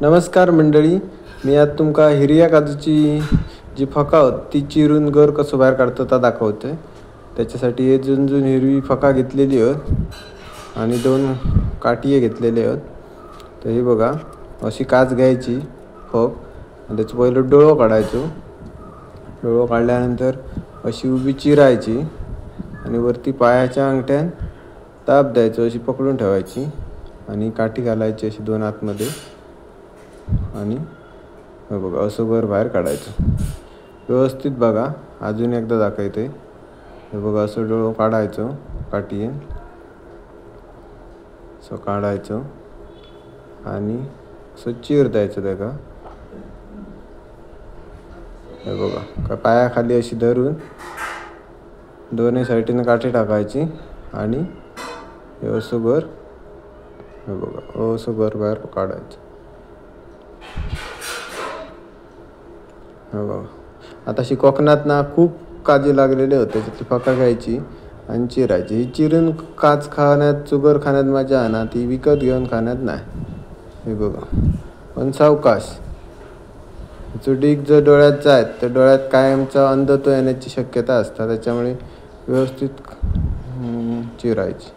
नमस्कार मंडळी, मी आज तुमका हिरव्या काजूची जी फका होत ती चिरून गर कसं बाहेर काढतो ता दाखवते. त्याच्यासाठी हे झुंझुन हिरवी फका घेतलेली आहेत आणि 2 काटिये घेतलेले आहेत. तर हे बघा, अशी काच घ्यायची फक आणि त्याचं पहिलं डोळं काढायचो. डोळं काढल्यानंतर अशी उभी चिरायची आणि वरती पायाच्या अंगठ्यान ताप द्यायचं, अशी पकडून ठेवायची आणि काठी घालायची अशी 2 आतमध्ये आणि हे बघा असं वर बाहेर काढायचं. व्यवस्थित बघा, अजून एकदा दाखवते. हे बघा असं डोळं काढायचं काठीने, असं काढायचं आणि असं चीर द्यायचं त्याला. हे बघा का पायाखाली अशी धरून दोन्ही साईडने काठी टाकायची आणि हे असं वर, हे बघा असं वर बाहेर काढायचं. हो बघा, आता अशी कोकणात ना खूप काजी लागलेले होते, ती फका घ्यायची आणि चिरायची. ही चिरून काच खाण्यात, चुगर खाण्यात मजा आहे ना, ती विकत घेऊन खाण्यात नाही. हे बघा, पण सावकाश. चुडीक जर डोळ्यात जात तर डोळ्यात कायमचा अंधत्व येण्याची शक्यता असतात, त्याच्यामुळे व्यवस्थित चिरायची.